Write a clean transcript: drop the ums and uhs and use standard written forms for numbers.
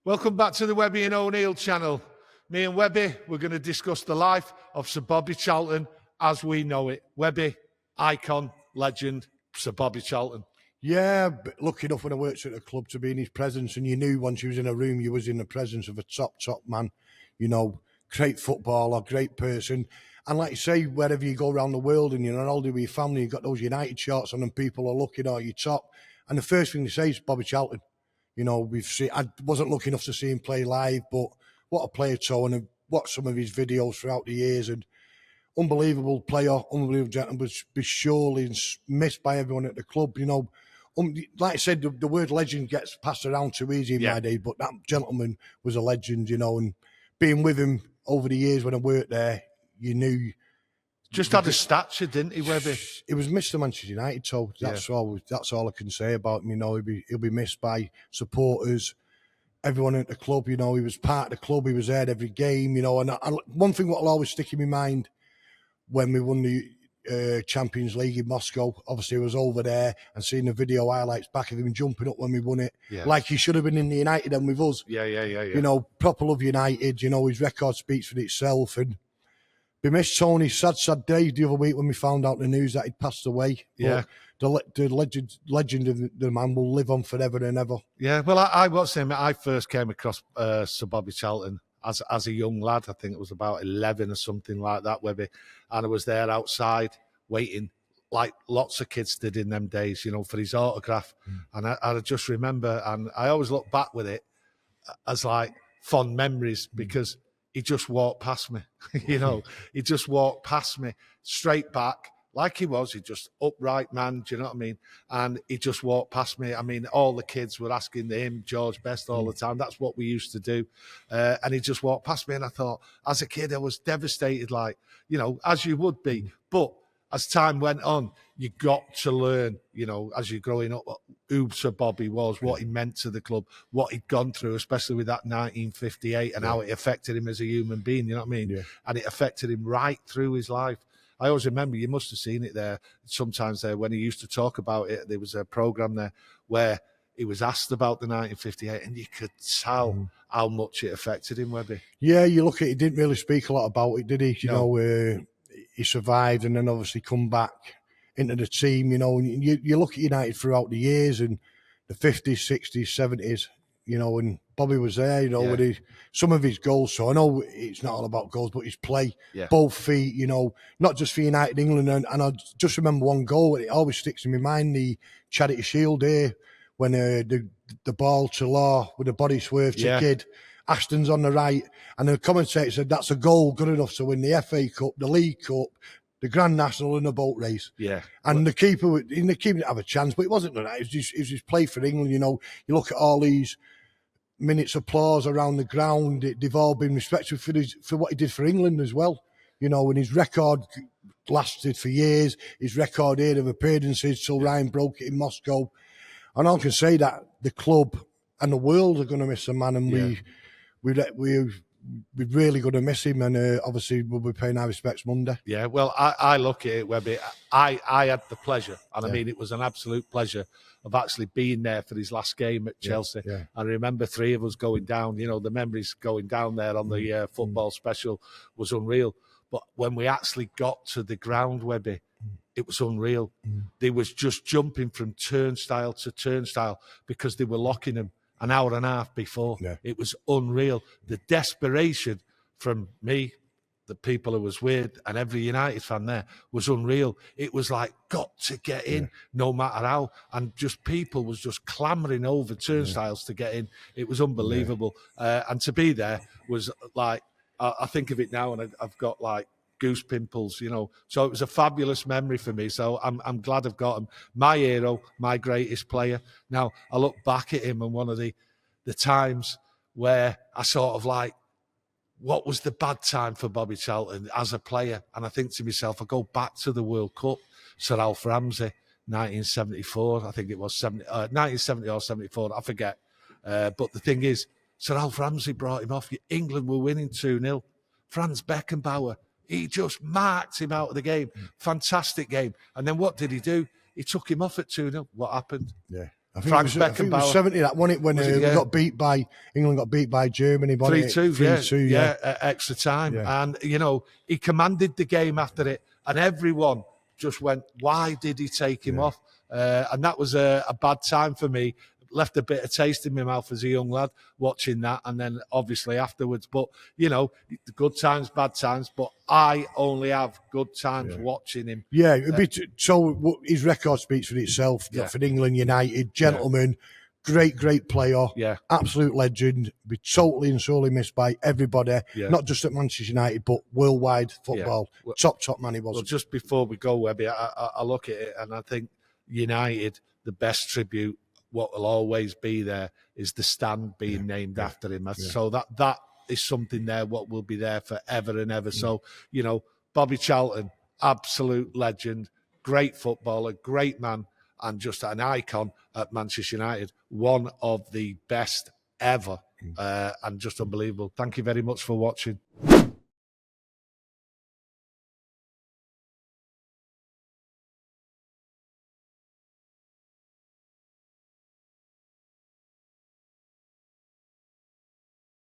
Welcome back to the Webby and O'Neill channel. Me and Webby, we're going to discuss the life of Sir Bobby Charlton as we know it. Webby, icon, legend, Sir Bobby Charlton. Yeah, lucky enough when I worked at the club to be in his presence, and you knew once you was in a room, you was in the presence of a top man. You know, great footballer, great person. And like you say, wherever you go around the world and you're on holiday with your family, you've got those United shorts on and people are looking at you top. And the first thing they say is Bobby Charlton. You know, I wasn't lucky enough to see him play live, but what a player, and I've watched some of his videos throughout the years, and unbelievable player, unbelievable gentleman, was surely missed by everyone at the club. You know, like I said, the word legend gets passed around too easy in my day, but that gentleman was a legend, you know, and being with him over the years when I worked there, you knew. Just had a stature, didn't he, Webby? He was Mr. Manchester United, so that's all I can say about him. You know, he'll be missed by supporters, everyone at the club. You know, he was part of the club. He was there at every game. You know, and one thing what will always stick in my mind when we won the Champions League in Moscow, obviously I was over there and seeing the video highlights back of him jumping up when we won it, like he should have been in the United and with us. Yeah. You know, proper love United. You know, his record speaks for itself, and we missed Tony. Sad day the other week when we found out the news that he'd passed away. Yeah. But the legend of the man will live on forever and ever. Yeah, well, I was saying I first came across Sir Bobby Charlton as a young lad. I think it was about 11 or something like that, Webby. And I was there outside waiting, like lots of kids did in them days, you know, for his autograph. And I just remember, and I always look back with it as like fond memories because he just walked past me, you know. He just walked past me straight back like he was. He just upright man, do you know what I mean? And he just walked past me. I mean, all the kids were asking him George Best all the time. That's what we used to do. And he just walked past me, and I thought, as a kid, I was devastated, like, you know, as you would be. But as time went on, you got to learn, you know, as you're growing up, who Sir Bobby was, what he meant to the club, what he'd gone through, especially with that 1958 and how it affected him as a human being, you know what I mean? Yeah. And it affected him right through his life. I always remember, you must have seen it there, sometimes there when he used to talk about it, there was a programme there where he was asked about the 1958 and you could tell how much it affected him, Webby. Yeah, you look at it, he didn't really speak a lot about it, did he? You know, he survived and then obviously come back into the team, you know, and you look at United throughout the years and the 50s, 60s, 70s, you know, and Bobby was there, you know, with some of his goals. So I know it's not all about goals, but his play, both feet, you know, not just for United England. And I just remember one goal, it always sticks in my mind, the Charity Shield here, when the ball to Law with the body swerve to Kidd, Ashton's on the right, and the commentator said that's a goal good enough to win the FA Cup, the League Cup, the Grand National, and the boat race. Yeah. And the keeper didn't have a chance, but it wasn't that. It was just play for England, you know. You look at all these minutes of applause around the ground, they've all been respected for what he did for England as well. You know, and his record lasted for years. His record here of appearances till Ryan broke it in Moscow. And I can say that the club and the world are going to miss a man, and we're really going to miss him, and obviously we'll be paying our respects Monday. Yeah, well, I look at it, Webby. I had the pleasure, and I mean, it was an absolute pleasure of actually being there for his last game at Chelsea. I remember three of us going down, you know, the memories going down there on the football special was unreal. But when we actually got to the ground, Webby, it was unreal. They was just jumping from turnstile to turnstile because they were locking him an hour and a half before. It was unreal. The desperation from me, the people who was with, and every United fan there was unreal. It was like, got to get in, no matter how. And just people was just clambering over turnstiles to get in. It was unbelievable. And to be there was like, I think of it now and I've got like goose pimples, you know. So it was a fabulous memory for me. So I'm glad I've got him. My hero, my greatest player. Now, I look back at him and one of the times where I sort of like, what was the bad time for Bobby Charlton as a player? And I think to myself, I go back to the World Cup, Sir Alf Ramsey, 1974, I think it was 1970 or 74, I forget. But the thing is, Sir Alf Ramsey brought him off. England were winning 2-0. Franz Beckenbauer, he just marked him out of the game. Fantastic game. And then what did he do? He took him off at 2-0. What happened? Yeah. I think Franz it was, I think it was Beckenbauer. 70, that won it when we got beat by England, got beat by Germany. 3-2, yeah, extra time. Yeah. And, you know, he commanded the game after it, and everyone just went, why did he take him off? And that was a bad time for me. Left a bit of taste in my mouth as a young lad watching that, and then obviously afterwards. But, you know, good times, bad times, but I only have good times watching him. Yeah, so his record speaks for itself. For England United, gentleman, great player, absolute legend, be totally and solely missed by everybody, not just at Manchester United, but worldwide football. Top man he was. Well, just before we go, Webby, I look at it and I think United, the best tribute, what will always be there is the stand being named after him. So that is something there what will be there forever and ever. So, you know, Bobby Charlton, absolute legend, great footballer, great man, and just an icon at Manchester United, one of the best ever, and just unbelievable. Thank you very much for watching.